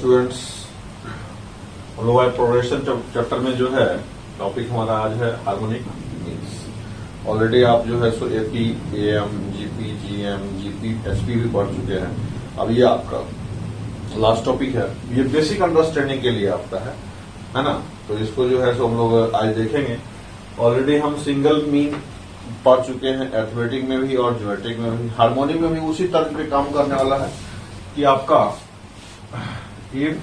Students, हम लोग progression chapter में जो है टॉपिक हमारा आज है हार्मोनिक मीन्स। ऑलरेडी आप जो है सो AP, AM, GP, GM, GP, SP भी पढ़ चुके हैं। अब ये आपका लास्ट टॉपिक है, ये बेसिक अंडरस्टैंडिंग के लिए आपका है ना। तो इसको जो है सो हम लोग आज देखेंगे। ऑलरेडी हम सिंगल मीन पढ़ चुके हैं, अरिथमेटिक में भी और ज्योमेट्रिक में भी। हार्मोनिक में भी उसी तरह पे काम करने वाला है कि आपका इफ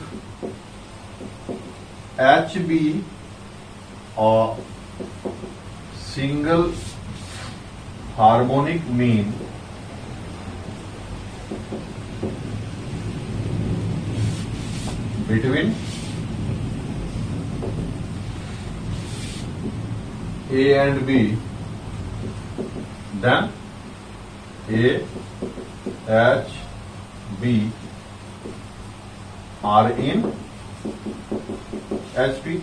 एच बी और single harmonic mean between A and B, then A, H, B are in HP,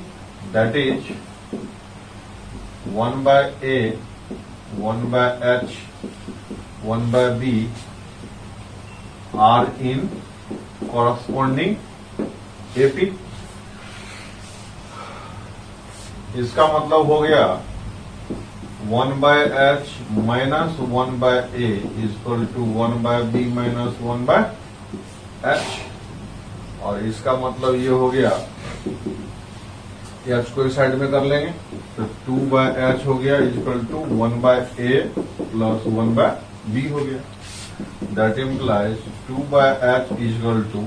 that is 1 by A, 1 by H, 1 by B are in corresponding AP। इसका मतलब हो गया 1 by H minus 1 by A is equal to 1 by B minus 1 by H। और इसका मतलब ये हो गया, H को इस साइड में कर लेंगे तो 2 by H हो गया is equal to 1 by A plus 1 by B हो गया। That implies 2 by H is equal to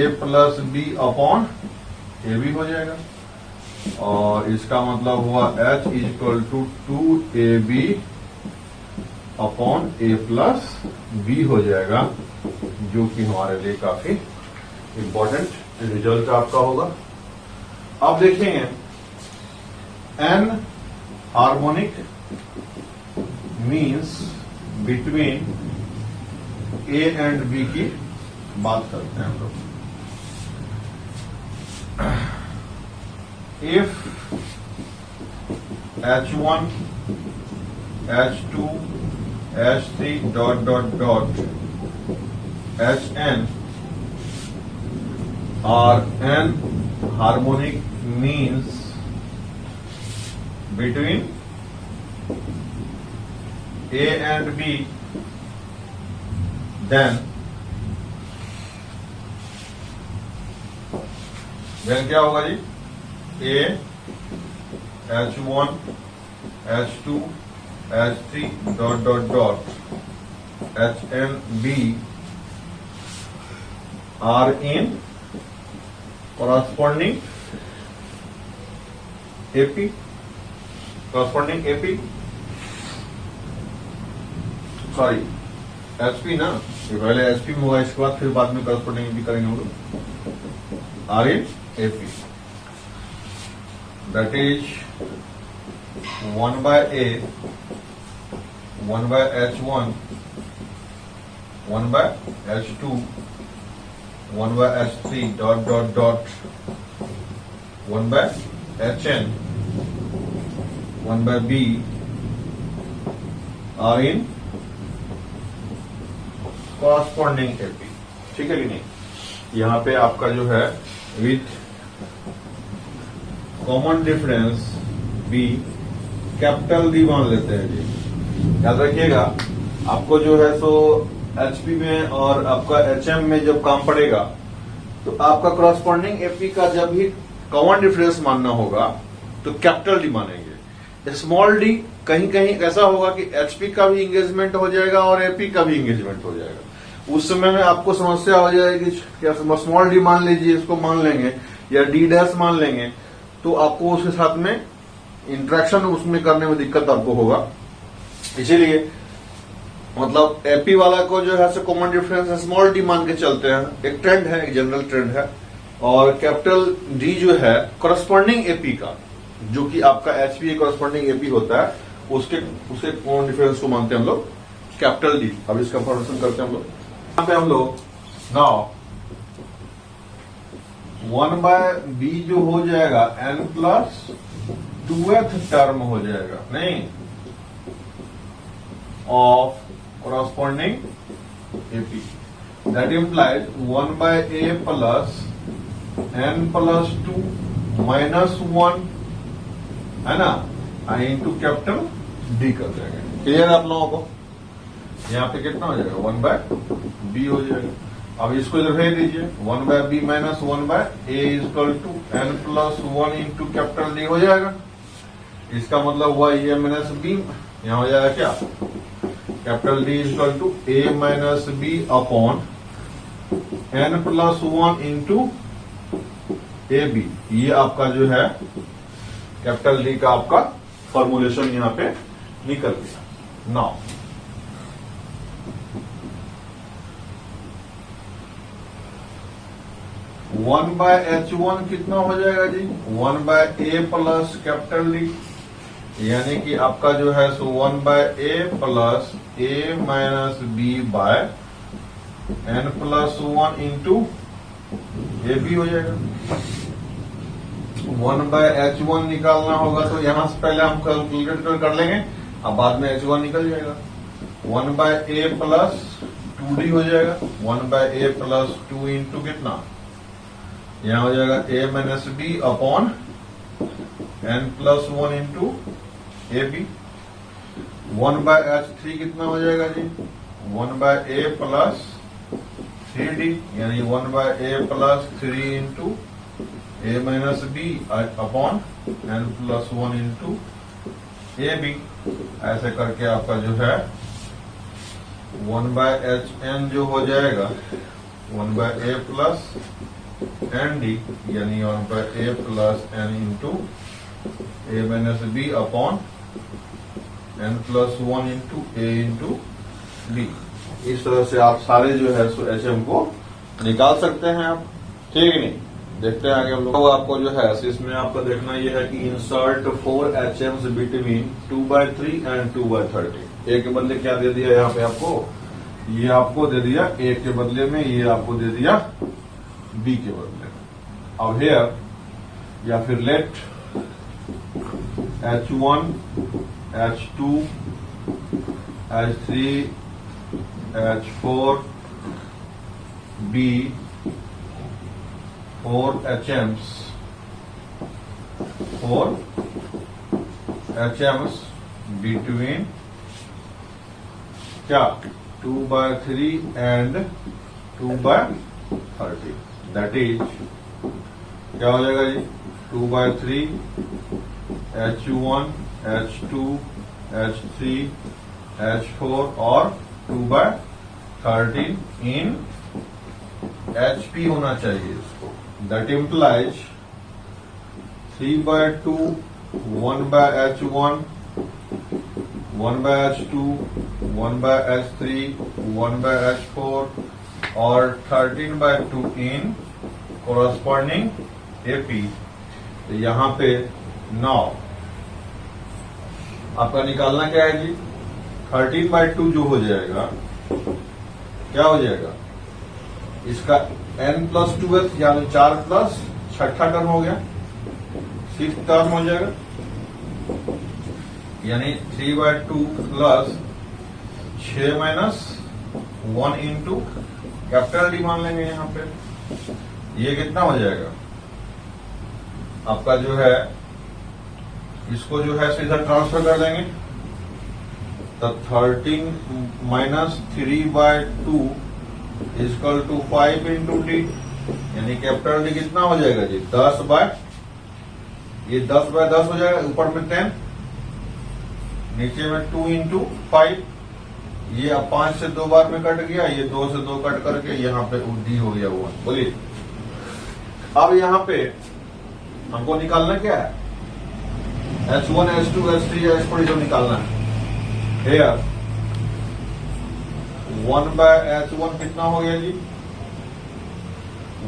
A plus B upon AB हो जाएगा। और इसका मतलब हुआ H is equal to 2AB upon A plus B हो जाएगा, जो कि हमारे लिए काफी इंपॉर्टेंट रिजल्ट आपका होगा। अब देखेंगे N harmonic means between A and B की बात करते हैं हम लोग। If H1, H2, H3 dot dot dot Hn are n harmonic means between A and B, then क्या होगा जी? A, H1, H2, H3 dot dot dot Hn B are in corresponding AP, corresponding AP, sorry HP ना, ये पहले HP में होगा, इसके बाद फिर बाद में corresponding AP करेंगे हम लोग। are in AP, that is 1 by A, 1 by H1, 1 by H2, 1 by H3 dot dot dot 1 by Hn, 1 by B are in corresponding AP। ठीक है कि नहीं? यहाँ पे आपका जो है with common difference B capital D मान लेते हैं जी। याद रखिएगा, आपको जो है सो एचपी में और आपका एचएम में जब काम पड़ेगा तो आपका करॉस्पॉन्डिंग एपी का जब भी कॉमन डिफरेंस मानना होगा तो कैपिटल डी मानेंगे। स्मॉल डी कहीं कहीं ऐसा होगा कि एचपी का भी इंगेजमेंट हो जाएगा और एपी का भी इंगेजमेंट हो जाएगा। उस समय में आपको समस्या हो जाएगी, क्या स्मॉल डी मान लीजिए, इसको मान लेंगे या डी डैश मान लेंगे तो आपको उसके साथ में इंटरेक्शन उसमें करने में दिक्कत आपको होगा। इसीलिए मतलब एपी वाला को जो है कॉमन डिफरेंस स्मॉल डी मान के चलते हैं। एक ट्रेंड है, एक जनरल ट्रेंड है। और कैपिटल डी जो है करस्पॉन्डिंग एपी का, जो कि आपका एचपी करस्पॉन्डिंग एपी होता है, उसके कॉमन डिफरेंस को मानते हैं हम लोग कैपिटल डी। अब इसका फॉर्मेशन करते हैं हम लोग। यहाँ पे हम लोग नाउ 1 बाय बी जो हो जाएगा n प्लस 2th टर्म हो जाएगा, नहीं, of corresponding AP। That implies 1/a plus n+2 -1 है ना, इंटू कैपिटल डी कर देंगे। क्लियर है आप लोगों को? यहाँ पे कितना हो जाएगा 1/b हो जाएगा। अब इसको इधर भेज दीजिए 1/b minus 1/a equal to n+1 into capital D हो जाएगा। इसका मतलब हुआ ए माइनस बी, यहाँ हो जाएगा क्या, capital D equal to a minus B upon n+1 into A B. ये आपका जो है कैपिटल डी का आपका फॉर्मुलेशन यहाँ पे निकल गया। नाउ वन बाय H1 कितना हो जाएगा जी, 1/a प्लस कैपिटल डी, यानी कि आपका जो है so 1/a plus a minus B by n+1 into A B हो जाएगा। 1/H1 निकालना होगा तो यहां से पहले हम कैलकुलेट कर लेंगे, अब बाद में H1 निकल जाएगा। 1/a प्लस 2d हो जाएगा, 1/a प्लस 2 इंटू कितना, यहां हो जाएगा a minus B upon n+1 into A B. 1/H3 कितना हो जाएगा जी, 1/a प्लस 3d, यानी 1/a plus 3 into a minus B upon n+1 into A B. ऐसे करके आपका जो है 1/Hn जो हो जाएगा 1/a प्लस एन डी, यानी 1/a plus n into a minus B upon n+1 into a into B. इस तरह से आप सारे जो है सो HM को निकाल सकते हैं आप, ठीक है नहीं। देखते हैं आगे हम लोग। तो आपको जो है इसमें आपको देखना यह है कि इंसर्ट 4 HMs बिटवीन 2/3 एंड 2/30। ए के बदले क्या दे दिया यहाँ पे आपको, ये आपको दे दिया ए के बदले में, ये आपको दे दिया बी के बदले में। अब हेयर या फिर late H1 H2 H3 H4 B 4 HMs between क्या 2/3 and 2/30। दैट इज क्या हो जाएगा जी, 2/3 H1 H2 H3 H4 और 2/30 इन HP होना चाहिए इसको। That implies 3/2 1/H1 1/H2 1/H3 1/H4 और 13/2 इन कोरस्पॉन्डिंग AP। तो यहां पे 9 आपका निकालना क्या है जी, 13/2 जो हो जाएगा क्या हो जाएगा, इसका n+2th यानी 4 प्लस छठा टर्म हो गया, 6th टर्म हो जाएगा, यानी 3/2 plus 6 minus 1 into capital D मान लेंगे यहाँ पे। ये कितना हो जाएगा आपका जो है, इसको जो है सीधा ट्रांसफर कर देंगे, तो 13 minus 3/2 equal to 5 into D, यानी कैपिटल डी कितना हो जाएगा जी, 10/10 हो जाएगा, ऊपर में 10 नीचे में 2 इंटू 5। ये अब 5 से 2 बार में कट गया, ये 2 से 2 कट करके यहाँ पे डी हो गया 1। बोलिए अब यहाँ पे हमको निकालना क्या है, H1 H2 H3 H4 जो निकालना है। हेयर 1/H1 कितना हो गया जी,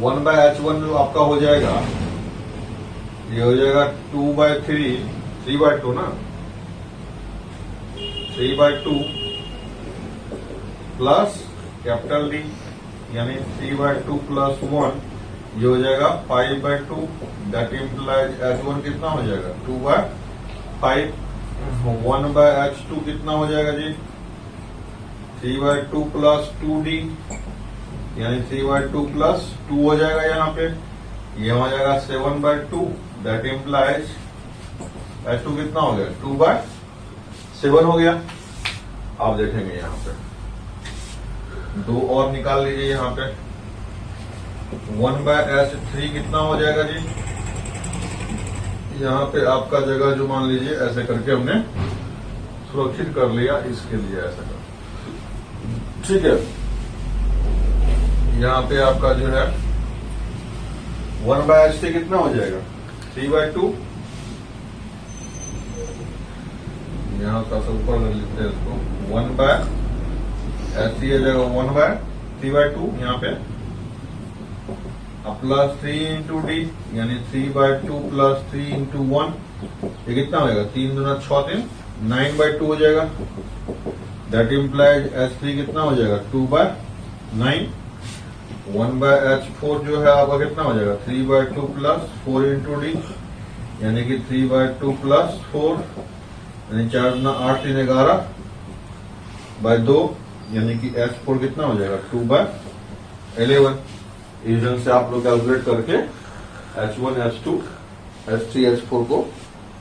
1/H1 जो आपका हो जाएगा, ये हो जाएगा 2/3 3/2 ना, 3/2 प्लस कैपिटल डी, यानी 3/2 प्लस 1, ये हो जाएगा 5/2। दैट इम्प्लाइज H1 कितना हो जाएगा 2/5। 1/H2 कितना हो जाएगा जी, 3/2 प्लस 2D, यानी 3/2 प्लस 2 हो जाएगा यहाँ पे, ये हो जाएगा 7/2, दैट इम्प्लाइज H2 कितना हो गया, 2/7 हो गया। आप देखेंगे यहाँ पे 2 और निकाल लीजिए यहाँ पे, 1/H3 कितना हो जाएगा जी, यहाँ पे आपका जगह जो मान लीजिए ऐसे करके हमने सुरक्षित कर लिया, इसके लिए ऐसा कर, ठीक है। यहाँ पे आपका जो है 1/H3 कितना हो जाएगा, 3/2, यहाँ का सब ऊपर कर लेते हैं इसको, 1/H3 हो जाएगा 1/3/2 यहाँ पे, अब प्लस 3 इंटू डी, यानी 3/2 प्लस 3 इंटू 1, ये कितना हो जाएगा, 3 दूना 6 3, 9/2 हो जाएगा। दैट इम्प्लाइज H3 कितना हो जाएगा, 2/9। 1/H4 जो है आपका कितना हो जाएगा, 3/2 प्लस 4 इंटू डी, यानी कि 3/2 प्लस 4, यानी 4 दूना 8 3 11/2, यानी कि H4 कितना हो जाएगा, 2/11। इस ढंग से आप लोग कैलकुलेट करके H1, H2, H3, H4 को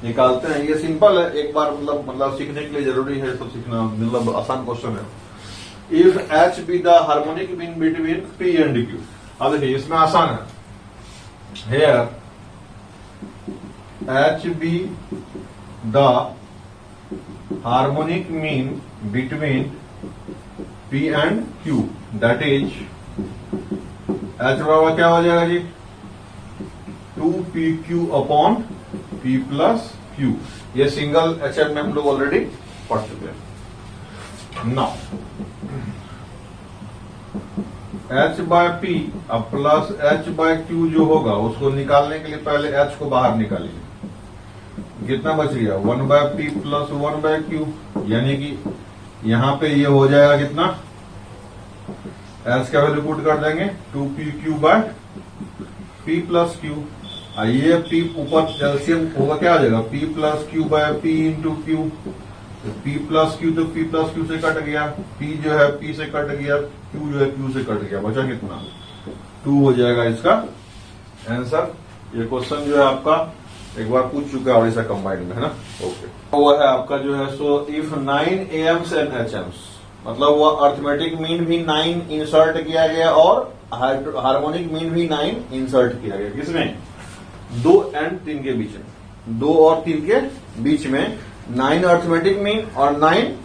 निकालते हैं। ये सिंपल है, एक बार मतलब सीखने के लिए जरूरी है तो सीखना, मतलब आसान क्वेश्चन है। If H be the harmonic mean between P and Q। अब देखिए इसमें आसान है, here H be the harmonic mean between P and Q, that is H बराबर क्या हो जाएगा जी, 2PQ upon P plus Q। ये सिंगल HM में हम लोग ऑलरेडी पढ़ चुके हैं। नाउ H/P अब प्लस H/Q जो होगा उसको निकालने के लिए पहले H को बाहर निकालिए, कितना बच गया, 1/P प्लस 1/Q, यानी कि यहां पे ये हो जाएगा कितना, H का वैल्यू पुट कर देंगे 2PQ/P प्लस Q। ये P ऊपर कैल्सियम होगा, क्या आ जाएगा, P plus Q/P into Q। P plus Q तो P प्लस Q से कट गया, P जो है P से कट गया, Q जो है Q से कट गया, बचा कितना, 2 हो जाएगा इसका आंसर। ये क्वेश्चन जो है आपका एक बार पूछ चुका है ओडिशा कंबाइंड में, है ना। ओके, वो है आपका जो है so if 9 AMs and HMs, मतलब वो अर्थमेटिक मीन भी 9 इंसर्ट किया गया और हार्मोनिक मीन भी 9 इंसर्ट किया गया, किसमें, 2 और 3 के बीच में, 2 और 3 के बीच में 9 अर्थमेटिक मीन और 9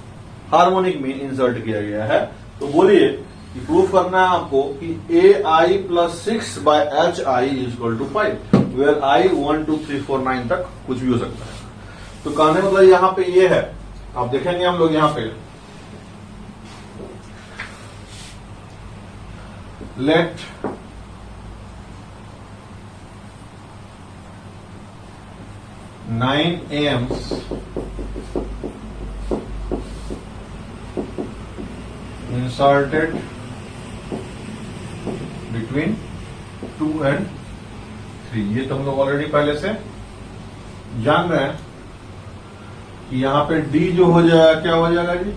हार्मोनिक मीन इंसर्ट किया गया है। तो बोलिए कि प्रूफ करना है आपको कि AI plus 6/HI equal to 5, where I 1 2 3 4 9 तक कुछ भी हो सकता है। तो कहने मतलब यहां पे ये है, आप देखेंगे हम लोग यहां पे late nine AMs inserted between 2 and 3। ये तो हम लोग ऑलरेडी पहले से जान रहे हैं कि यहां पे D जो हो जाएगा, क्या हो जाएगा जी,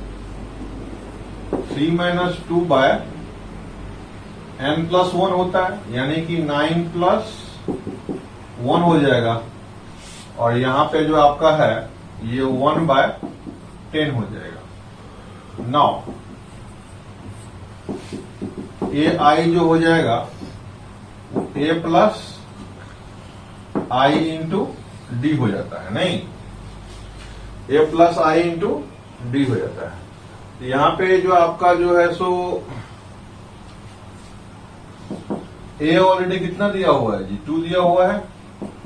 3-2/n+1 होता है, यानी कि 9+1 हो जाएगा, और यहां पे जो आपका है ये 1/10 हो जाएगा। नाउ AI जो हो जाएगा A plus I into D हो जाता है, नहीं, A plus I into D हो जाता है। यहां पे जो आपका जो है सो A ऑलरेडी कितना दिया हुआ है जी, 2 दिया हुआ है,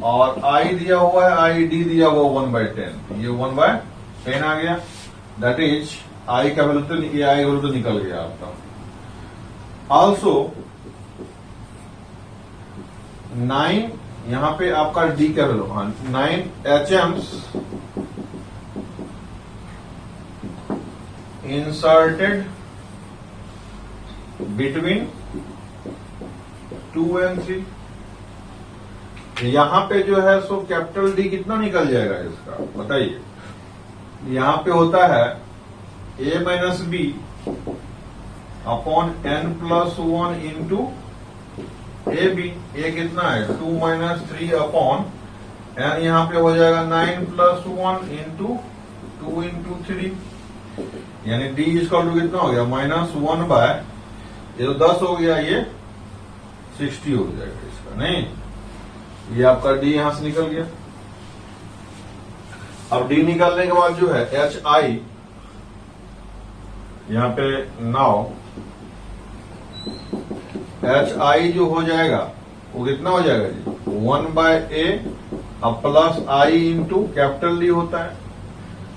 और I दिया हुआ है, ID दिया हुआ 1/10, ये 1/10 आ गया। दैट इज I का वैल्यू तो AI वैल्यू तो निकल गया आपका। ऑल्सो 9 यहां पे आपका D का value, 9 HMs inserted between 2 and 3। यहां पे जो है सो कैपिटल D कितना निकल जाएगा इसका, बताइए। यहां पे होता है A - B upon n plus 1 into A B. A कितना है 2 माइनस 3 अपॉन n, यहां पे हो जाएगा 9 प्लस 1 इंटू 2 इंटू 3, यानी d इक्वल टू कितना हो गया -1 बाय, ये तो 10 हो गया, ये 60 हो जाएगा इसका, नहीं ये आपका d यहां से निकल गया। अब d निकालने के बाद जो है एच आई यहां पे नाउ एच आई जो हो जाएगा वो कितना हो जाएगा जी 1 बाय ए अब प्लस आई इंटू कैपिटल डी होता है,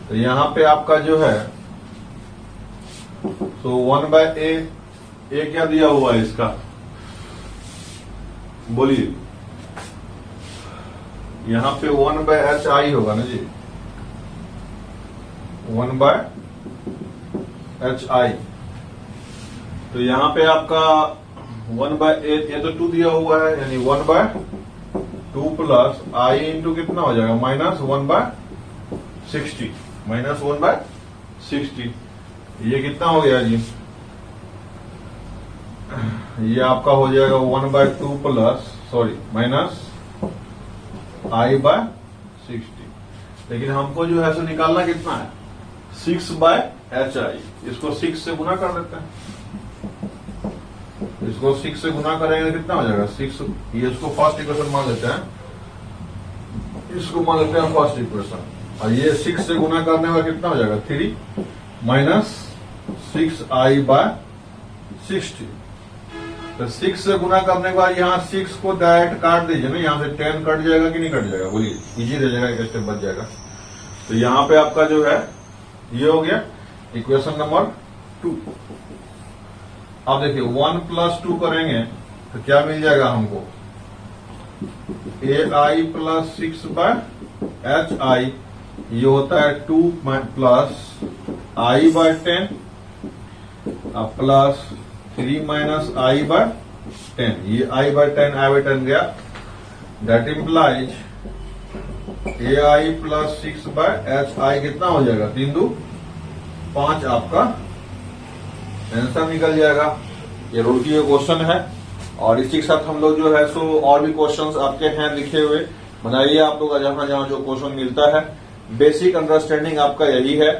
तो यहां पे आपका जो है तो 1 बाय ए क्या दिया हुआ है इसका, बोलिए यहां पे 1 बाय एच आई होगा ना जी, 1 बाय एच आई, तो यहां पे आपका 1 बाय ए तो 2 दिया हुआ है, यानी 1 बाय 2 प्लस आई इंटू कितना हो जाएगा -1 बाय 60, -1 बाय 60, ये कितना हो गया जी, ये आपका हो जाएगा 1 बाय 2 प्लस माइनस आई बाय 60, लेकिन हमको जो है सो निकालना कितना है 6 बाय एच आई, इसको 6 से गुना कर देते हैं, इसको 6 से गुना करेंगे कितना हो जाएगा 6, ये इसको फर्स्ट इक्वेशन मान लेते हैं, इसको मान लेते हैं फर्स्ट इक्वेशन, और ये 6 से गुना करने का कितना हो जाएगा 3 माइनस 6 आई बाय 60, तो 6 से गुना करने के बाद यहाँ 6 को डायरेक्ट काट दीजिए ना, यहाँ से 10 कट जाएगा कि नहीं कट जाएगा, बोलिए इजी रह जाएगा, एक स्टेप बच जाएगा, तो यहाँ पे आपका जो है ये हो गया इक्वेशन नंबर 2। अब देखिए 1 प्लस 2 करेंगे तो क्या मिल जाएगा हमको, ए आई प्लस 6 बाय एच आई, ये होता है 2 प्लस आई बाय 10 प्लस 3 माइनस आई बाय 10, ये आई बाय 10 गया, that implies A I plus 6 by H I कितना हो जाएगा 3 2 5, आपका आंसर निकल जाएगा। ये रूल की क्वेश्चन है, और इसी के साथ हम लोग जो है सो और भी क्वेश्चंस आपके हैं लिखे हुए, बनाइए आप लोग जहां जहां जो क्वेश्चन मिलता है, बेसिक अंडरस्टैंडिंग आपका यही है,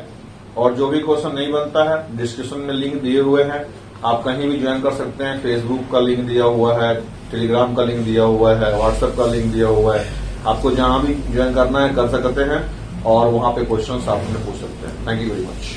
और जो भी क्वेश्चन नहीं बनता है डिस्क्रिप्शन में लिंक दिए हुए हैं, आप कहीं भी ज्वाइन कर सकते हैं, फेसबुक का लिंक दिया हुआ है, टेलीग्राम का लिंक दिया हुआ है, व्हाट्सएप का लिंक दिया हुआ है, आपको जहां भी ज्वाइन करना है कर सकते हैं, और वहां पे क्वेश्चंस आप पूछ सकते हैं। Thank you very much.